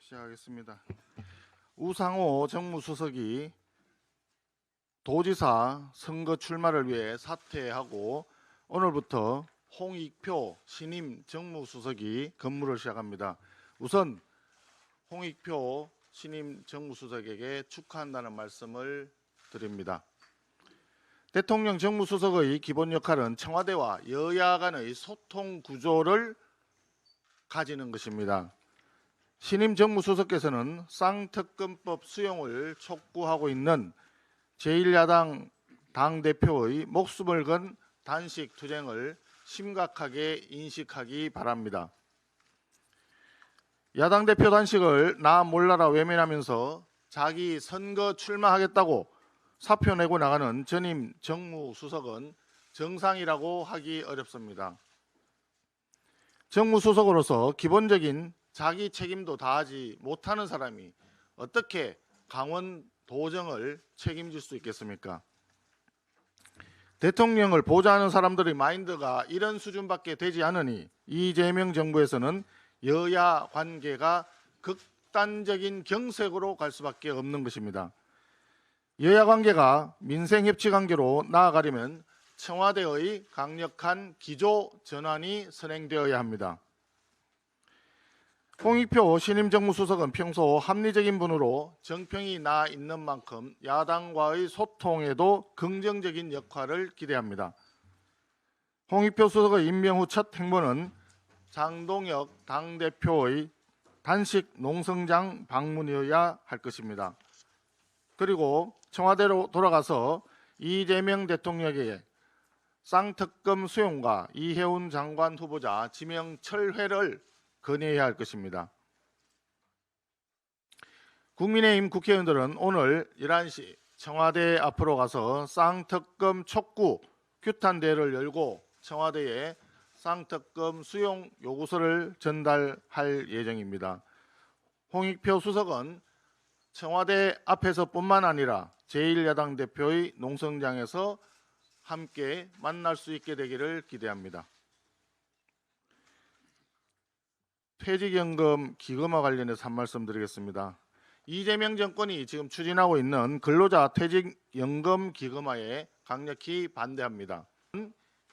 시작하겠습니다. 우상호 정무수석이 도지사 선거 출마를 위해 사퇴하고 오늘부터 홍익표 신임 정무수석이 근무를 시작합니다. 우선 홍익표 신임 정무수석에게 축하한다는 말씀을 드립니다. 대통령 정무수석의 기본 역할은 청와대와 여야 간의 소통 구조를 가지는 것입니다. 신임 정무수석께서는 쌍특검법 수용을 촉구하고 있는 제1야당 당대표의 목숨을 건 단식 투쟁을 심각하게 인식하기 바랍니다. 야당 대표 단식을 나 몰라라 외면하면서 자기 선거 출마하겠다고 사표 내고 나가는 전임 정무수석은 정상이라고 하기 어렵습니다. 정무수석으로서 기본적인 자기 책임도 다하지 못하는 사람이 어떻게 강원 도정을 책임질 수 있겠습니까? 대통령을 보좌하는 사람들의 마인드가 이런 수준밖에 되지 않으니 이재명 정부에서는 여야 관계가 극단적인 경색으로 갈 수밖에 없는 것입니다. 여야 관계가 민생 협치 관계로 나아가려면 청와대의 강력한 기조 전환이 선행되어야 합니다. 홍익표 신임 정무수석은 평소 합리적인 분으로 정평이 나 있는 만큼 야당과의 소통에도 긍정적인 역할을 기대합니다. 홍익표 수석의 임명 후 첫 행보는 장동혁 당대표의 단식 농성장 방문이어야 할 것입니다. 그리고 청와대로 돌아가서 이재명 대통령에게 쌍특검 수용과 이해운 장관 후보자 지명 철회를 건의해야 할 것입니다. 국민의힘 국회의원들은 오늘 11시 청와대 앞으로 가서 쌍특검 촉구 규탄대회를 열고 청와대에 쌍특검 수용 요구서를 전달할 예정입니다. 홍익표 수석은 청와대 앞에서뿐만 아니라 제1야당 대표의 농성장에서 함께 만날 수 있게 되기를 기대합니다. 퇴직연금 기금화 관련해서 한 말씀 드리겠습니다. 이재명 정권이 지금 추진하고 있는 근로자 퇴직연금 기금화에 강력히 반대합니다.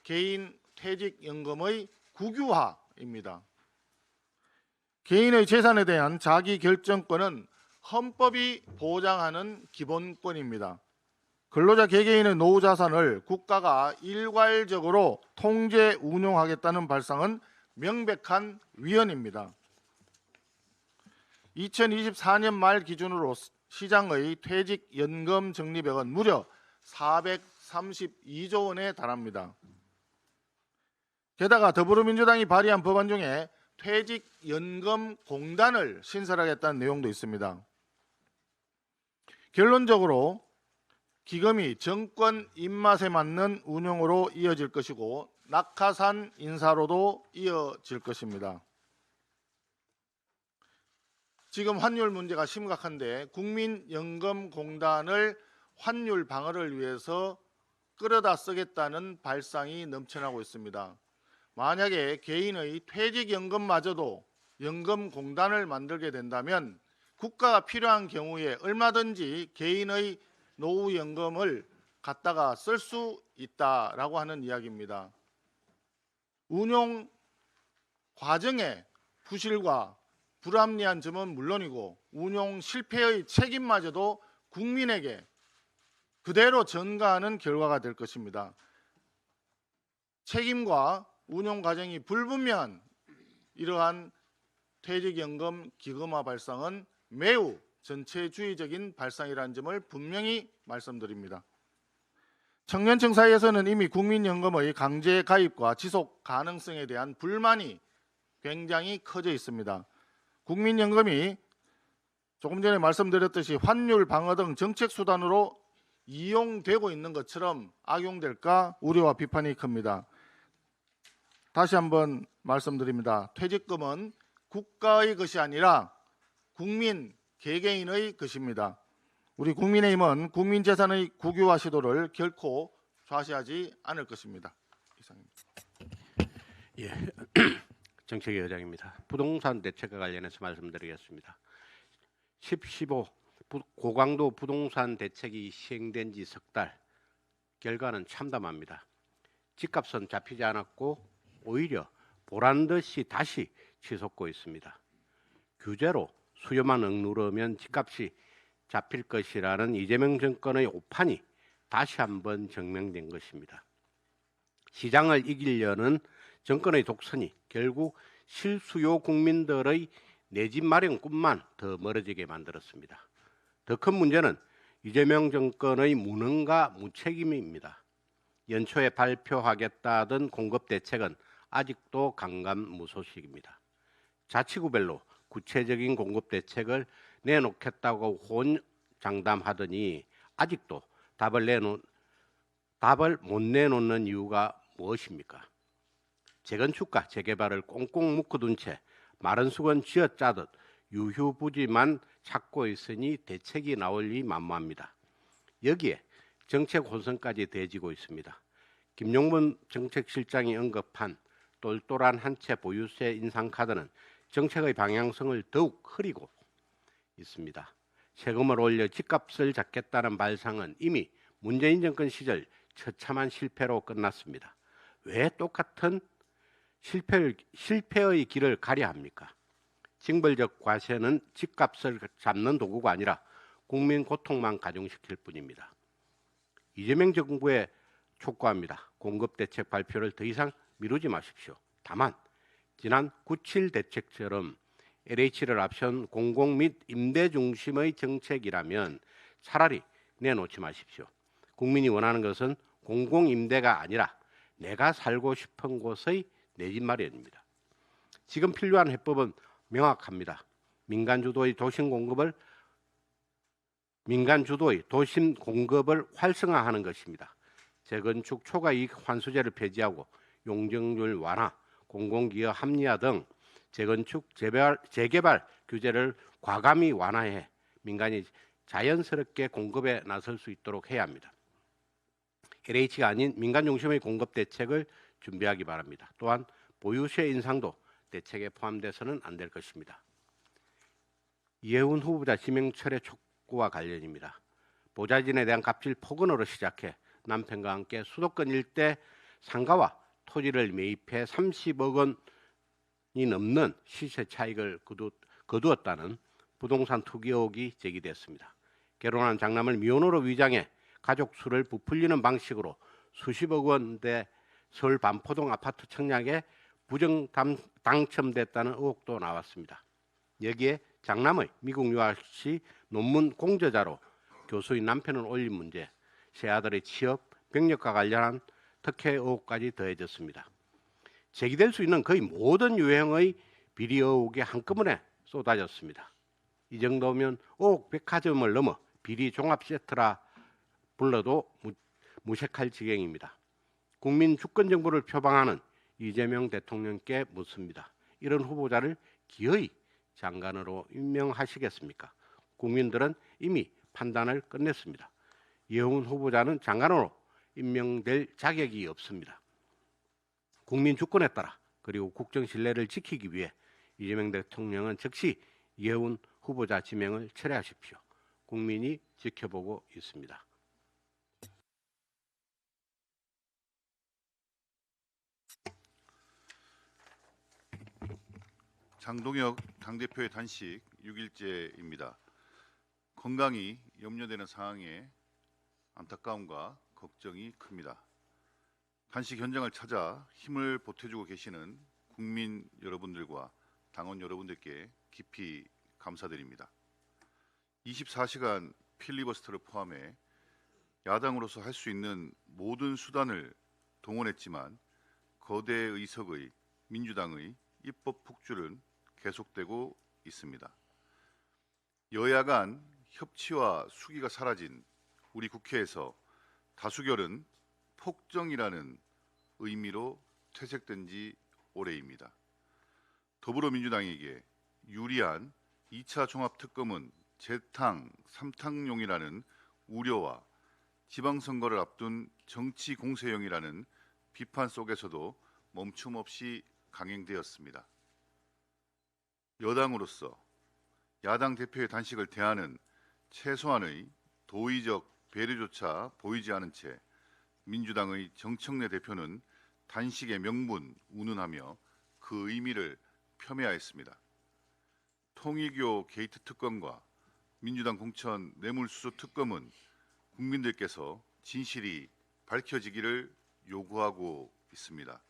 개인 퇴직연금의 국유화입니다. 개인의 재산에 대한 자기결정권은 헌법이 보장하는 기본권입니다. 근로자 개개인의 노후 자산을 국가가 일괄적으로 통제 운용하겠다는 발상은 명백한 위헌입니다. 2024년 말 기준으로 시장의 퇴직연금 적립액은 무려 432조 원에 달합니다. 게다가 더불어민주당이 발의한 법안 중에 퇴직연금 공단을 신설하겠다는 내용도 있습니다. 결론적으로 기금이 정권 입맛에 맞는 운영으로 이어질 것이고 낙하산 인사로도 이어질 것입니다. 지금 환율 문제가 심각한데 국민연금공단을 환율 방어를 위해서 끌어다 쓰겠다는 발상이 넘쳐나고 있습니다. 만약에 개인의 퇴직연금마저도 연금공단을 만들게 된다면 국가가 필요한 경우에 얼마든지 개인의 노후연금을 갖다가 쓸 수 있다라고 하는 이야기입니다. 운용 과정의 부실과 불합리한 점은 물론이고 운용 실패의 책임마저도 국민에게 그대로 전가하는 결과가 될 것입니다. 책임과 운용 과정이 불분명한 이러한 퇴직연금 기금화 발상은 매우 전체주의적인 발상이라는 점을 분명히 말씀드립니다. 청년층 사이에서는 이미 국민연금의 강제 가입과 지속 가능성에 대한 불만이 굉장히 커져 있습니다. 국민연금이 조금 전에 말씀드렸듯이 환율 방어 등 정책 수단으로 이용되고 있는 것처럼 악용될까 우려와 비판이 큽니다. 다시 한번 말씀드립니다. 퇴직금은 국가의 것이 아니라 국민 개개인의 것입니다. 우리 국민의힘은 국민재산의 국유화 시도를 결코 좌시하지 않을 것입니다. 이상입니다. 예, 정책위 의장입니다. 부동산 대책과 관련해서 말씀드리겠습니다. 10.15 고강도 부동산 대책이 시행된 지 석 달, 결과는 참담합니다. 집값은 잡히지 않았고 오히려 보란 듯이 다시 치솟고 있습니다. 규제로 수요만 억누르면 집값이 잡힐 것이라는 이재명 정권의 오판이 다시 한번 증명된 것입니다. 시장을 이기려는 정권의 독선이 결국 실수요 국민들의 내 집 마련 꿈만 더 멀어지게 만들었습니다. 더 큰 문제는 이재명 정권의 무능과 무책임입니다. 연초에 발표하겠다던 공급 대책은 아직도 강감무소식입니다. 자치구별로 구체적인 공급 대책을 내놓겠다고 호언장담하더니 아직도 답을 못 내놓는 이유가 무엇입니까? 재건축과 재개발을 꽁꽁 묶어둔 채 마른 수건 쥐어짜듯 유휴부지만 찾고 있으니 대책이 나올리 만무합니다. 여기에 정책 혼선까지 더해지고 있습니다. 김용문 정책실장이 언급한 똘똘한 한 채 보유세 인상 카드는 정책의 방향성을 더욱 흐리고 있습니다. 세금을 올려 집값을 잡겠다는 발상은 이미 문재인 정권 시절 처참한 실패로 끝났습니다. 왜 똑같은 실패의 길을 가려 합니까? 징벌적 과세는 집값을 잡는 도구가 아니라 국민 고통만 가중시킬 뿐입니다. 이재명 정부에 촉구합니다. 공급 대책 발표를 더 이상 미루지 마십시오. 다만 지난 9.7 대책처럼 LH를 앞선 공공 및 임대 중심의 정책이라면 차라리 내놓지 마십시오. 국민이 원하는 것은 공공임대가 아니라 내가 살고 싶은 곳의 내 집 마련입니다. 지금 필요한 해법은 명확합니다. 민간 주도의 도심 공급을 활성화하는 것입니다. 재건축 초과이익 환수제를 폐지하고 용적률 완화, 공공기업 합리화 등 재건축 재개발 규제를 과감히 완화해 민간이 자연스럽게 공급에 나설 수 있도록 해야 합니다. LH가 아닌 민간 중심의 공급 대책을 준비하기 바랍니다. 또한 보유세 인상도 대책에 포함돼서는 안 될 것입니다. 이해운 후보자 지명철의 촉구와 관련입니다. 보좌진에 대한 갑질 폭언으로 시작해 남편과 함께 수도권 일대 상가와 토지를 매입해 30억 원이 넘는 시세 차익을 거두었다는 부동산 투기 의혹이 제기됐습니다. 결혼한 장남을 미혼으로 위장해 가족 수를 부풀리는 방식으로 수십억 원대 서울 반포동 아파트 청약에 부정 당첨됐다는 의혹도 나왔습니다. 여기에 장남의 미국 유학 시 논문 공저자로 교수인 남편을 올린 문제, 세 아들의 취업, 병력과 관련한 특혜 의혹까지 더해졌습니다. 제기될 수 있는 거의 모든 유형의 비리 의혹이 한꺼번에 쏟아졌습니다. 이 정도면 의혹 백화점을 넘어 비리 종합 세트라 불러도 무색할 지경입니다. 국민 주권 정부를 표방하는 이재명 대통령께 묻습니다. 이런 후보자를 기어이 장관으로 임명하시겠습니까? 국민들은 이미 판단을 끝냈습니다. 이해운 후보자는 장관으로 임명될 자격이 없습니다. 국민 주권에 따라 그리고 국정 신뢰를 지키기 위해 이재명 대통령은 즉시 이해운 후보자 지명을 철회하십시오. 국민이 지켜보고 있습니다. 장동혁 당대표의 단식 6일째입니다. 건강이 염려되는 상황에 안타까움과 걱정이 큽니다. 단식 현장을 찾아 힘을 보태주고 계시는 국민 여러분들과 당원 여러분들께 깊이 감사드립니다. 24시간 필리버스터를 포함해 야당으로서 할 수 있는 모든 수단을 동원했지만 거대 의석의 민주당의 입법 폭주는 계속되고 있습니다. 여야 간 협치와 수기가 사라진 우리 국회에서 다수결은 폭정이라는 의미로 퇴색된 지 오래입니다. 더불어민주당에게 유리한 2차 종합특검은 재탕, 삼탕용이라는 우려와 지방선거를 앞둔 정치 공세용이라는 비판 속에서도 멈춤 없이 강행되었습니다. 여당으로서 야당 대표의 단식을 대하는 최소한의 도의적 배려조차 보이지 않은 채 민주당의 정청래 대표는 단식의 명분 운운하며 그 의미를 폄훼하였습니다. 통일교 게이트 특검과 민주당 공천 뇌물수수 특검은 국민들께서 진실이 밝혀지기를 요구하고 있습니다.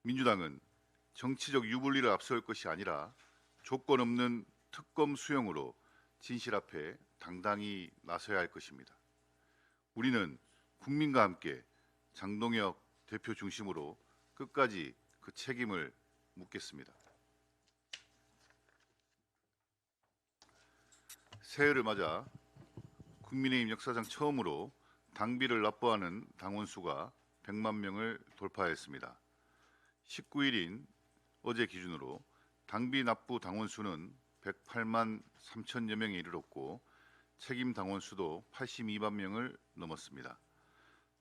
민주당은 정치적 유불리를 앞세울 것이 아니라 조건 없는 특검 수용으로 진실 앞에 당당히 나서야 할 것입니다. 우리는 국민과 함께 장동혁 대표 중심으로 끝까지 그 책임을 묻겠습니다. 새해를 맞아 국민의힘 역사상 처음으로 당비를 납부하는 당원 수가 100만 명을 돌파했습니다. 19일인 어제 기준으로 당비 납부 당원 수는 108만 3천여 명에 이르렀고 책임 당원 수도 82만 명을 넘었습니다.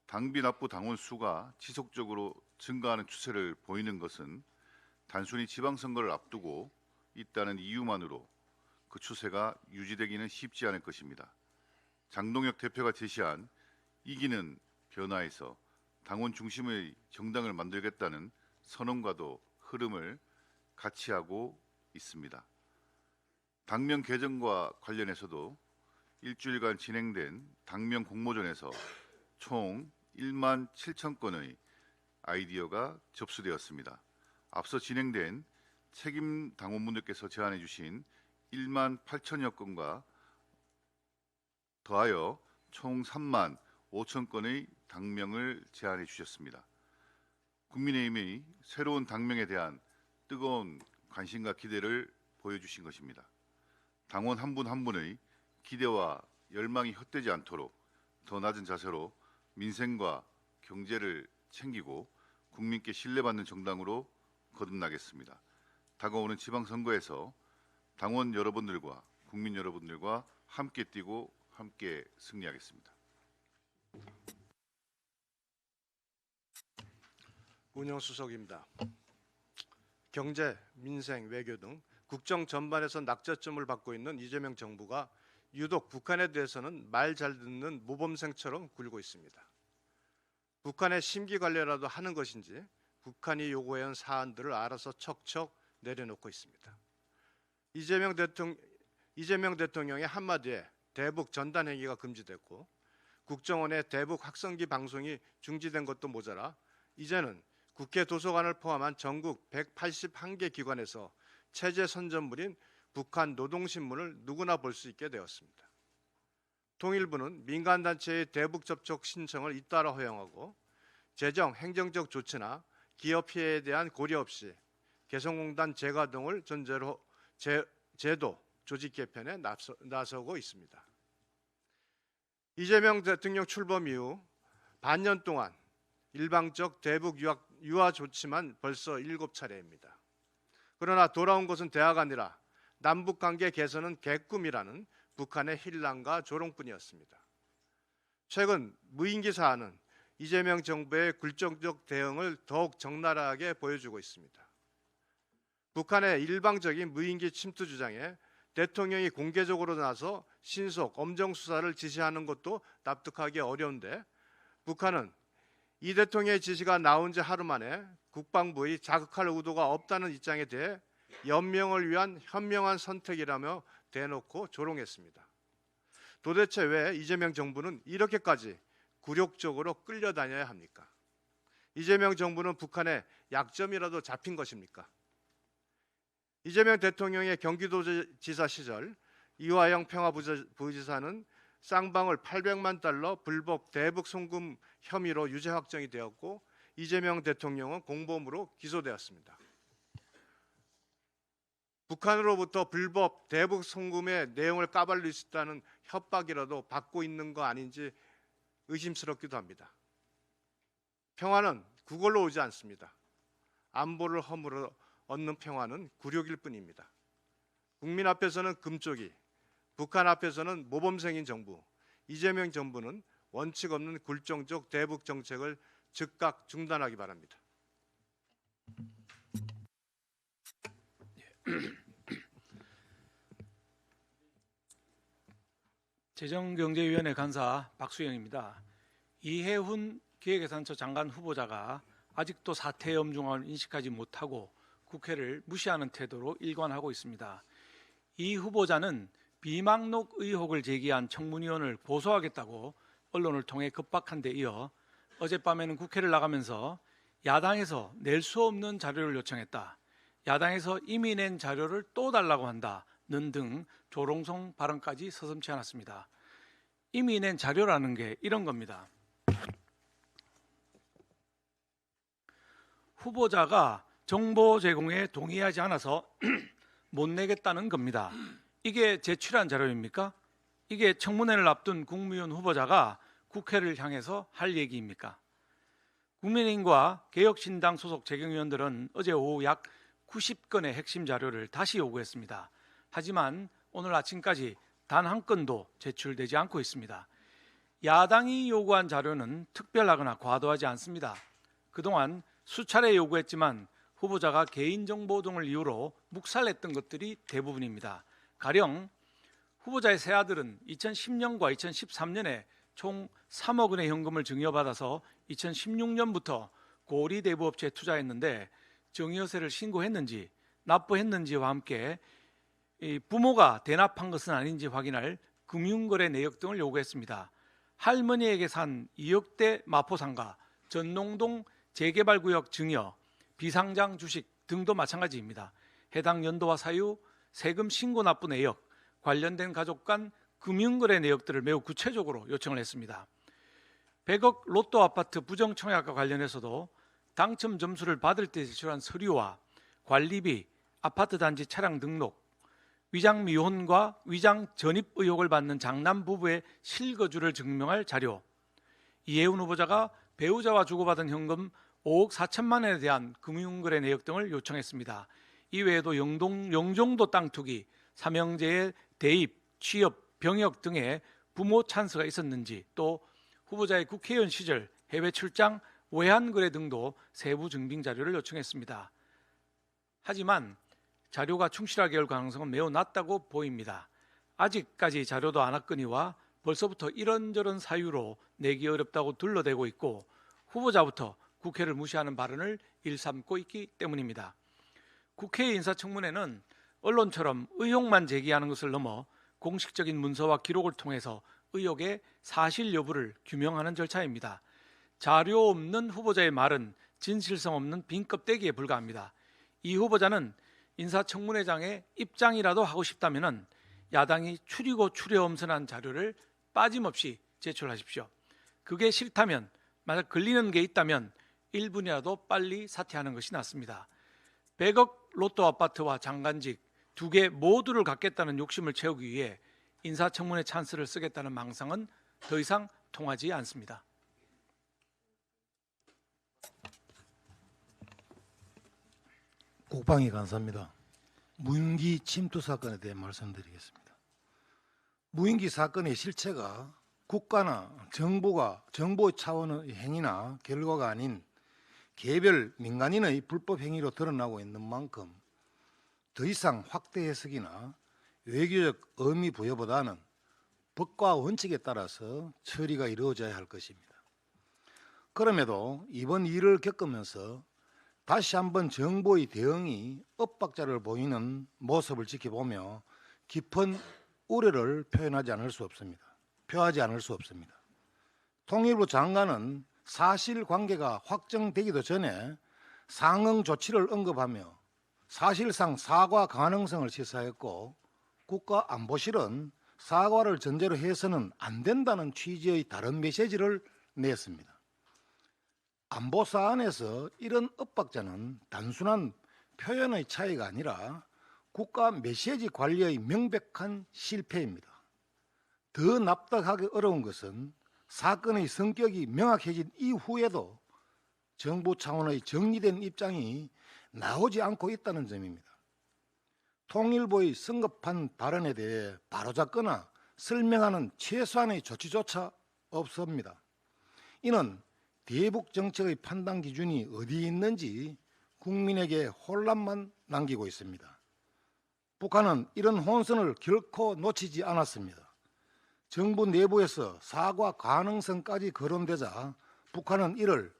당비 납부 당원 수가 지속적으로 증가하는 추세를 보이는 것은 단순히 지방선거를 앞두고 있다는 이유만으로 그 추세가 유지되기는 쉽지 않을 것입니다. 장동혁 대표가 제시한 이기는 변화에서 당원 중심의 정당을 만들겠다는 선언과도 흐름을 같이 하고 있습니다. 당명 개정과 관련해서도 일주일간 진행된 당명 공모전에서 총 1만 7천 건의 아이디어가 접수되었습니다. 앞서 진행된 책임 당원분들께서 제안해 주신 1만 8천여 건과 더하여 총 3만 5천 건의 당명을 제안해 주셨습니다. 국민의힘의 새로운 당명에 대한 뜨거운 관심과 기대를 보여주신 것입니다. 당원 한 분 한 분의 기대와 열망이 헛되지 않도록 더 낮은 자세로 민생과 경제를 챙기고 국민께 신뢰받는 정당으로 거듭나겠습니다. 다가오는 지방선거에서 당원 여러분들과 국민 여러분들과 함께 뛰고 함께 승리하겠습니다. 운영수석입니다. 경제, 민생, 외교 등 국정 전반에서 낙제점을 받고 있는 이재명 정부가 유독 북한에 대해서는 말 잘 듣는 모범생처럼 굴고 있습니다. 북한의 심기 관리라도 하는 것인지 북한이 요구해온 사안들을 알아서 척척 내려놓고 있습니다. 이재명 대통령의 한마디에 대북 전단 행위가 금지됐고 국정원의 대북 확성기 방송이 중지된 것도 모자라 이제는 국회 도서관을 포함한 전국 181개 기관에서 체제 선전물인 북한 노동신문을 누구나 볼 수 있게 되었습니다. 통일부는 민간단체의 대북 접촉 신청을 잇따라 허용하고 재정, 행정적 조치나 기업 피해에 대한 고려 없이 개성공단 재가 등을 전제로 제도, 조직 개편에 나서고 있습니다. 이재명 대통령 출범 이후 반년 동안 일방적 대북 유화 조치만 벌써 7차례입니다. 그러나 돌아온 것은 대화가 아니라 남북관계 개선은 개꿈이라는 북한의 힐난과 조롱뿐이었습니다. 최근 무인기 사안은 이재명 정부의 굴종적 대응을 더욱 적나라하게 보여주고 있습니다. 북한의 일방적인 무인기 침투 주장에 대통령이 공개적으로 나서 신속 엄정 수사를 지시하는 것도 납득하기 어려운데 북한은 이 대통령의 지시가 나온 지 하루 만에 국방부의 자극할 의도가 없다는 입장에 대해 연명을 위한 현명한 선택이라며 대놓고 조롱했습니다. 도대체 왜 이재명 정부는 이렇게까지 굴욕적으로 끌려다녀야 합니까? 이재명 정부는 북한의 약점이라도 잡힌 것입니까? 이재명 대통령의 경기도지사 시절 이화영 평화부지사는 쌍방울 800만 달러 불법 대북 송금 혐의로 유죄 확정이 되었고 이재명 대통령은 공범으로 기소되었습니다. 북한으로부터 불법 대북 송금의 내용을 까발릴 수 있다는 협박이라도 받고 있는 거 아닌지 의심스럽기도 합니다. 평화는 그걸로 오지 않습니다. 안보를 허물어 얻는 평화는 굴욕일 뿐입니다. 국민 앞에서는 금쪽이, 북한 앞에서는 모범생인 정부, 이재명 정부는 원칙 없는 굴종적 대북 정책을 즉각 중단하기 바랍니다. 재정경제위원회 간사 박수영입니다. 이해훈 기획예산처 장관 후보자가 아직도 사퇴 엄중함을 인식하지 못하고 국회를 무시하는 태도로 일관하고 있습니다. 이 후보자는 비망록 의혹을 제기한 청문위원을 고소하겠다고 언론을 통해 급박한 데 이어 어젯밤에는 국회를 나가면서 야당에서 낼 수 없는 자료를 요청했다, 야당에서 이미 낸 자료를 또 달라고 한다는 등 조롱성 발언까지 서슴지 않았습니다. 이미 낸 자료라는 게 이런 겁니다. 후보자가 정보 제공에 동의하지 않아서 못 내겠다는 겁니다. 이게 제출한 자료입니까? 이게 청문회를 앞둔 국무위원 후보자가 국회를 향해서 할 얘기입니까? 국민의힘과 개혁신당 소속 재경위원들은 어제 오후 약 90건의 핵심 자료를 다시 요구했습니다. 하지만 오늘 아침까지 단 한 건도 제출되지 않고 있습니다. 야당이 요구한 자료는 특별하거나 과도하지 않습니다. 그동안 수차례 요구했지만 후보자가 개인정보 등을 이유로 묵살했던 것들이 대부분입니다. 가령 후보자의 세 아들은 2010년과 2013년에 총 3억 원의 현금을 증여받아서 2016년부터 고리 대부업체에 투자했는데 증여세를 신고했는지 납부했는지와 함께 부모가 대납한 것은 아닌지 확인할 금융거래 내역 등을 요구했습니다. 할머니에게 산 2억대 마포상가, 전농동 재개발구역 증여, 비상장 주식 등도 마찬가지입니다. 해당 연도와 사유, 세금 신고 납부 내역, 관련된 가족 간 금융거래 내역들을 매우 구체적으로 요청을 했습니다. 100억 로또 아파트 부정청약과 관련해서도 당첨 점수를 받을 때 제출한 서류와 관리비, 아파트 단지 차량 등록, 위장 미혼과 위장 전입 의혹을 받는 장남 부부의 실거주를 증명할 자료, 이해훈 후보자가 배우자와 주고받은 현금 5억 4천만 원에 대한 금융거래 내역 등을 요청했습니다. 이외에도 영종도 땅 투기, 삼형제의 대입, 취업, 병역 등의 부모 찬스가 있었는지, 또 후보자의 국회의원 시절 해외 출장, 외환 거래 등도 세부 증빙 자료를 요청했습니다. 하지만 자료가 충실하게 올 가능성은 매우 낮다고 보입니다. 아직까지 자료도 안 왔거니와 벌써부터 이런저런 사유로 내기 어렵다고 둘러대고 있고 후보자부터 국회를 무시하는 발언을 일삼고 있기 때문입니다. 국회 인사청문회는 언론처럼 의혹만 제기하는 것을 넘어 공식적인 문서와 기록을 통해서 의혹의 사실 여부를 규명하는 절차입니다. 자료 없는 후보자의 말은 진실성 없는 빈 껍데기에 불과합니다. 이 후보자는 인사청문회장에 입장이라도 하고 싶다면 야당이 추리고 추려엄선한 자료를 빠짐없이 제출하십시오. 그게 싫다면, 만약 걸리는 게 있다면 1분이라도 빨리 사퇴하는 것이 낫습니다. 100억 로또 아파트와 장관직 두 개 모두를 갖겠다는 욕심을 채우기 위해 인사청문회 찬스를 쓰겠다는 망상은 더 이상 통하지 않습니다. 국방위 간사입니다. 무인기 침투 사건에 대해 말씀드리겠습니다. 무인기 사건의 실체가 국가나 정보 차원의 행위나 결과가 아닌 개별 민간인의 불법 행위로 드러나고 있는 만큼 더 이상 확대 해석이나 외교적 의미 부여보다는 법과 원칙에 따라서 처리가 이루어져야 할 것입니다. 그럼에도 이번 일을 겪으면서 다시 한번 정부의 대응이 엇박자를 보이는 모습을 지켜보며 깊은 우려를 표하지 않을 수 없습니다. 통일부 장관은 사실관계가 확정되기도 전에 상응 조치를 언급하며 사실상 사과 가능성을 시사했고 국가안보실은 사과를 전제로 해서는 안 된다는 취지의 다른 메시지를 냈습니다. 안보 사안에서 이런 엇박자는 단순한 표현의 차이가 아니라 국가 메시지 관리의 명백한 실패입니다. 더 납득하기 어려운 것은 사건의 성격이 명확해진 이후에도 정부 차원의 정리된 입장이 나오지 않고 있다는 점입니다. 통일부의 성급한 발언에 대해 바로잡거나 설명하는 최소한의 조치조차 없습니다. 이는 대북 정책의 판단 기준이 어디에 있는지 국민에게 혼란만 남기고 있습니다. 북한은 이런 혼선을 결코 놓치지 않았습니다. 정부 내부에서 사과 가능성까지 거론되자 북한은 이를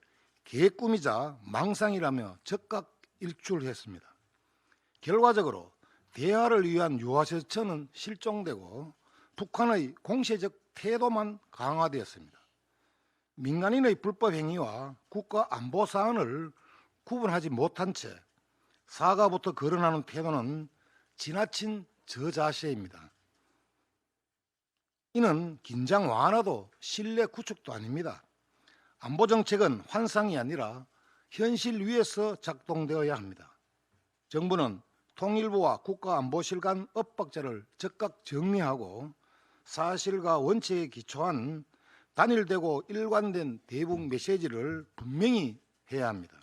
개꿈이자 망상이라며 즉각 일출했습니다. 결과적으로 대화를 위한 유화설천은 실종되고 북한의 공세적 태도만 강화되었습니다. 민간인의 불법 행위와 국가 안보 사안을 구분하지 못한 채 사과부터 거론하는 태도는 지나친 저자세입니다. 이는 긴장 완화도 신뢰 구축도 아닙니다. 안보 정책은 환상이 아니라 현실 위에서 작동되어야 합니다. 정부는 통일부와 국가안보실 간 엇박자를 즉각 정리하고 사실과 원칙에 기초한 단일되고 일관된 대북 메시지를 분명히 해야 합니다.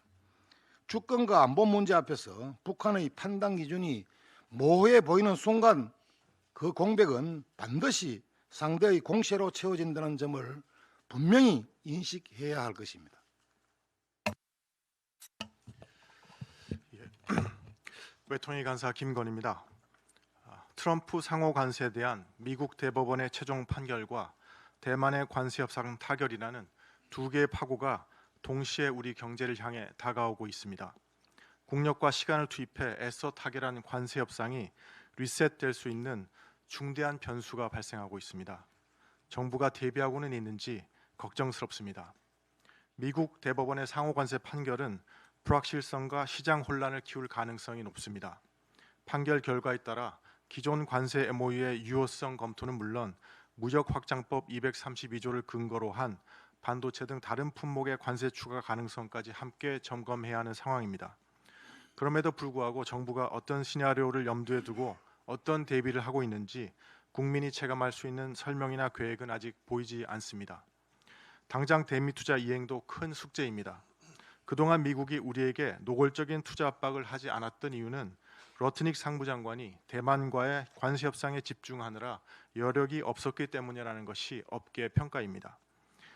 주권과 안보 문제 앞에서 북한의 판단 기준이 모호해 보이는 순간 그 공백은 반드시 상대의 공세로 채워진다는 점을 분명히 인식해야 할 것입니다. 외통위 간사 김건희입니다. 트럼프 상호 관세에 대한 미국 대법원의 최종 판결과 대만의 관세 협상 타결이라는 두 개의 파고가 동시에 우리 경제를 향해 다가오고 있습니다. 국력과 시간을 투입해 애써 타결한 관세 협상이 리셋될 수 있는 중대한 변수가 발생하고 있습니다. 정부가 대비하고는 있는지 걱정스럽습니다. 미국 대법원의 상호 관세 판결은 불확실성과 시장 혼란을 키울 가능성이 높습니다. 판결 결과에 따라 기존 관세 MOU의 유효성 검토는 물론 무역 확장법 232조를 근거로 한 반도체 등 다른 품목의 관세 추가 가능성까지 함께 점검해야 하는 상황입니다. 그럼에도 불구하고 정부가 어떤 시나리오를 염두에 두고 어떤 대비를 하고 있는지 국민이 체감할 수 있는 설명이나 계획은 아직 보이지 않습니다. 당장 대미 투자 이행도 큰 숙제입니다. 그동안 미국이 우리에게 노골적인 투자 압박을 하지 않았던 이유는 러트닉 상부장관이 대만과의 관세 협상에 집중하느라 여력이 없었기 때문이라는 것이 업계의 평가입니다.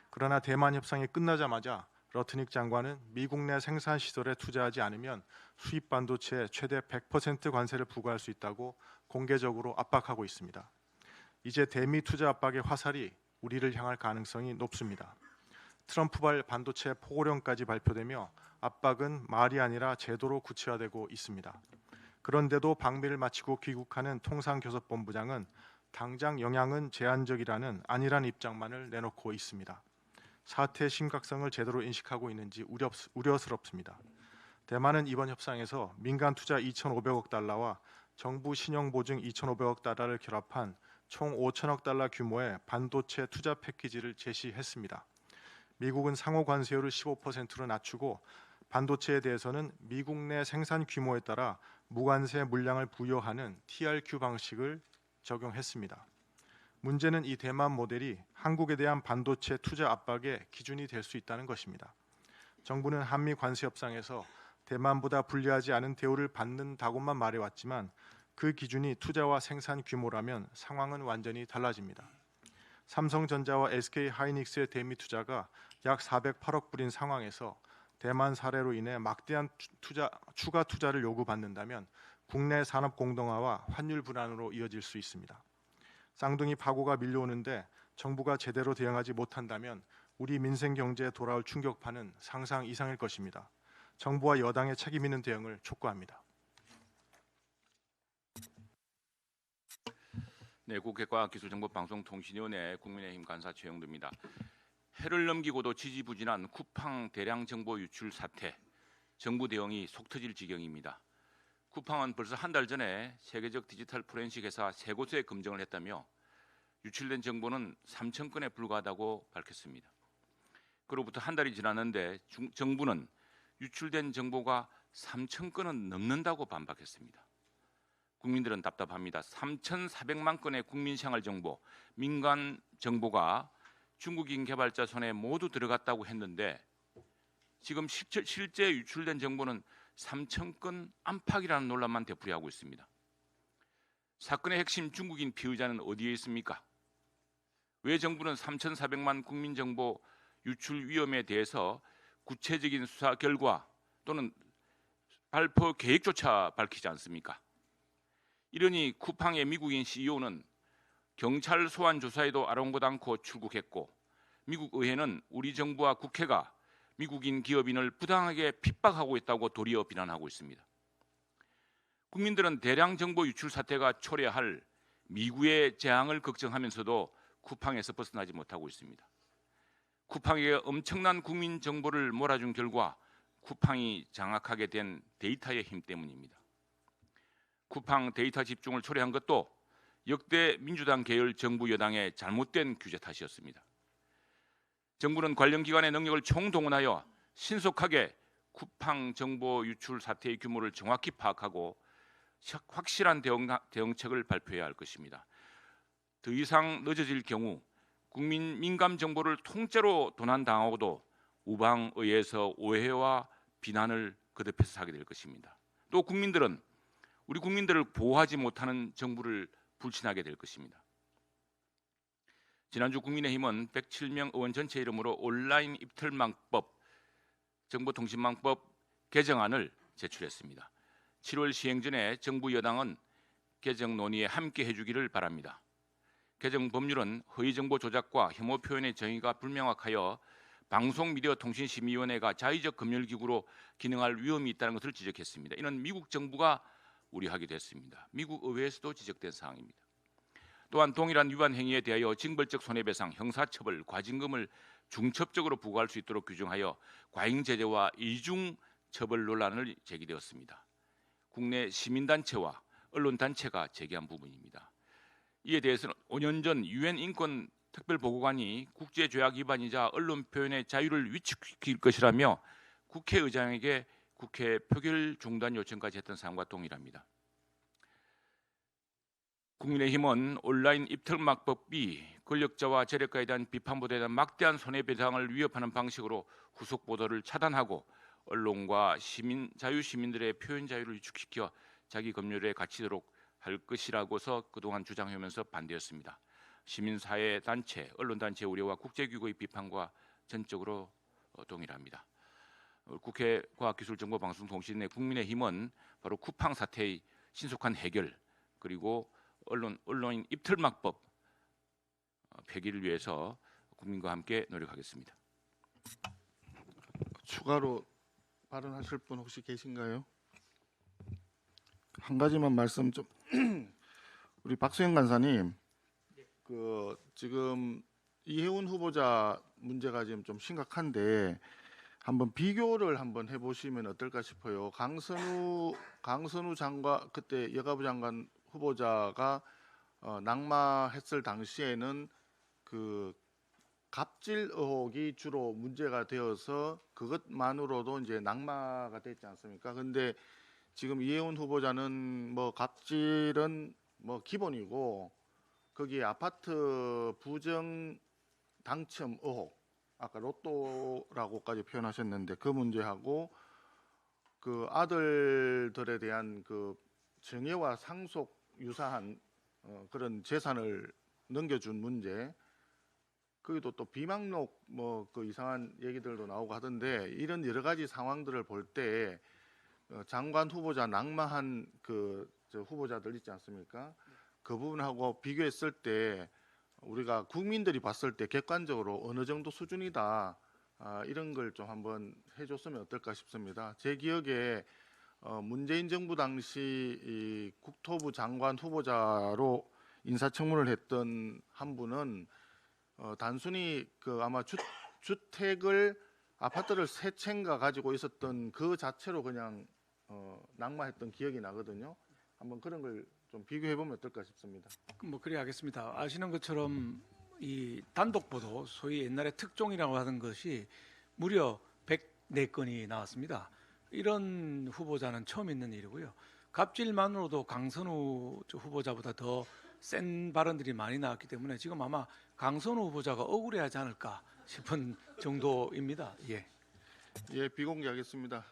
그러나 대만 협상이 끝나자마자 러트닉 장관은 미국 내 생산 시설에 투자하지 않으면 수입 반도체에 최대 100% 관세를 부과할 수 있다고 공개적으로 압박하고 있습니다. 이제 대미 투자 압박의 화살이 우리를 향할 가능성이 높습니다. 트럼프발 반도체 포고령까지 발표되며 압박은 말이 아니라 제도로 구체화되고 있습니다. 그런데도 방미를 마치고 귀국하는 통상교섭본부장은 당장 영향은 제한적이라는 안일한 입장만을 내놓고 있습니다. 사태의 심각성을 제대로 인식하고 있는지 우려스럽습니다. 대만은 이번 협상에서 민간 투자 2,500억 달러와 정부 신용 보증 2,500억 달러를 결합한 총 5천억 달러 규모의 반도체 투자 패키지를 제시했습니다. 미국은 상호 관세율을 15%로 낮추고 반도체에 대해서는 미국 내 생산 규모에 따라 무관세 물량을 부여하는 TRQ 방식을 적용했습니다. 문제는 이 대만 모델이 한국에 대한 반도체 투자 압박의 기준이 될 수 있다는 것입니다. 정부는 한미 관세 협상에서 대만보다 불리하지 않은 대우를 받는다고만 말해왔지만 그 기준이 투자와 생산 규모라면 상황은 완전히 달라집니다. 삼성전자와 SK하이닉스의 대미 투자가 약 408억 불인 상황에서 대만 사례로 인해 막대한 추가 투자를 요구받는다면 국내 산업 공동화와 환율 불안으로 이어질 수 있습니다. 쌍둥이 파고가 밀려오는데 정부가 제대로 대응하지 못한다면 우리 민생 경제에 돌아올 충격파는 상상 이상일 것입니다. 정부와 여당의 책임 있는 대응을 촉구합니다. 네, 국회 과학기술정보방송통신위원회 국민의힘 간사 최영두입니다. 해를 넘기고도 지지부진한 쿠팡 대량 정보 유출 사태, 정부 대응이 속 터질 지경입니다. 쿠팡은 벌써 한 달 전에 세계적 디지털 포렌식 회사 3곳에 검증을 했다며 유출된 정보는 3,000건에 불과하다고 밝혔습니다. 그로부터 한 달이 지났는데 정부는 유출된 정보가 3,000건은 넘는다고 반박했습니다. 국민들은 답답합니다. 3,400만 건의 국민생활 정보, 민간 정보가 중국인 개발자 손에 모두 들어갔다고 했는데 지금 실제 유출된 정보는 3,000건 안팎이라는 논란만 되풀이하고 있습니다. 사건의 핵심 중국인 피의자는 어디에 있습니까? 왜 정부는 3,400만 국민 정보 유출 위험에 대해서 구체적인 수사 결과 또는 발표 계획조차 밝히지 않습니까? 이러니 쿠팡의 미국인 CEO는 경찰 소환 조사에도 아랑곳 않고 출국했고 미국 의회는 우리 정부와 국회가 미국인 기업인을 부당하게 핍박하고 있다고 도리어 비난하고 있습니다. 국민들은 대량 정보 유출 사태가 초래할 미국의 재앙을 걱정하면서도 쿠팡에서 벗어나지 못하고 있습니다. 쿠팡에게 엄청난 국민 정보를 몰아준 결과 쿠팡이 장악하게 된 데이터의 힘 때문입니다. 쿠팡 데이터 집중을 초래한 것도 역대 민주당 계열 정부 여당의 잘못된 규제 탓이었습니다. 정부는 관련 기관의 능력을 총동원하여 신속하게 쿠팡 정보 유출 사태의 규모를 정확히 파악하고 확실한 대응책을 발표해야 할 것입니다. 더 이상 늦어질 경우 국민 민감 정보를 통째로 도난당하고도 우방의회에서 오해와 비난을 거듭해서 사게 될 것입니다. 또 국민들은 우리 국민들을 보호하지 못하는 정부를 불신하게 될 것입니다. 지난주 국민의힘은 107명 의원 전체 이름으로 온라인 입틀망법, 정보통신망법 개정안을 제출했습니다. 7월 시행 전에 정부 여당은 개정 논의에 함께 해주기를 바랍니다. 개정 법률은 허위정보 조작과 혐오 표현의 정의가 불명확하여 방송미디어통신심의위원회가 자의적 검열기구로 기능할 위험이 있다는 것을 지적했습니다. 이는 미국 정부가 우려하기도 했습니다. 미국 의회에서도 지적된 사항입니다. 또한 동일한 위반 행위에 대하여 징벌적 손해배상, 형사처벌, 과징금을 중첩적으로 부과할 수 있도록 규정하여 과잉 제재와 이중 처벌 논란을 제기되었습니다. 국내 시민단체와 언론단체가 제기한 부분입니다. 이에 대해서는 5년 전 유엔 인권 특별보고관이 국제조약 위반이자 언론 표현의 자유를 위축시킬 것이라며 국회의장에게 국회 표결 중단 요청까지 했던 사항과 동일합니다. 국민의힘은 온라인 입틀막법이 권력자와 재력가에 대한 비판보다 막대한 손해배상을 위협하는 방식으로 후속 보도를 차단하고 언론과 시민들의 표현 자유를 위축시켜 자기 검열에 갇히도록 할 것이라고서 그동안 주장하면서 반대했습니다. 시민사회 단체, 언론단체 우려와 국제기구의 비판과 전적으로 동일합니다. 국회 과학기술정보방송통신의 국민의힘은 바로 쿠팡 사태의 신속한 해결 그리고 언론인 입틀막법 폐기를 위해서 국민과 함께 노력하겠습니다. 추가로 발언하실 분 혹시 계신가요? 한 가지만 말씀 좀 우리 박수영 간사님, 지금 이해운 후보자 문제가 지금 좀 심각한데 한번 비교를 한번 해보시면 어떨까 싶어요. 강선우 장관 그때 여가부 장관 후보자가 낙마했을 당시에는 그 갑질 의혹이 주로 문제가 되어서 그것만으로도 이제 낙마가 됐지 않습니까? 근데 지금 이해운 후보자는 뭐 갑질은 뭐 기본이고 거기에 아파트 부정 당첨 의혹, 아까 로또라고까지 표현하셨는데 그 문제하고 그 아들들에 대한 그 정예와 상속 유사한 그런 재산을 넘겨준 문제, 거기도 또 비망록 뭐 그 이상한 얘기들도 나오고 하던데 이런 여러 가지 상황들을 볼 때 장관 후보자 낙마한 저 후보자들 있지 않습니까? 그 부분하고 비교했을 때 우리가 국민들이 봤을 때 객관적으로 어느 정도 수준이다 이런 걸 좀 한번 해줬으면 어떨까 싶습니다. 제 기억에 문재인 정부 당시 이 국토부 장관 후보자로 인사청문을 했던 한 분은 단순히 아마 주택을 아파트를 세 채인가 가지고 있었던 그 자체로 그냥 낙마했던 기억이 나거든요. 한번 그런 걸 좀 비교해 보면 어떨까 싶습니다. 뭐 그래 하겠습니다. 아시는 것처럼 이 단독 보도, 소위 옛날에 특종이라고 하던 것이 무려 104건이 나왔습니다. 이런 후보자는 처음 있는 일이고요. 갑질만으로도 강선우 후보자보다 더 센 발언들이 많이 나왔기 때문에 지금 아마 강선우 후보자가 억울해하지 않을까 싶은 정도입니다. 예, 비공개하겠습니다.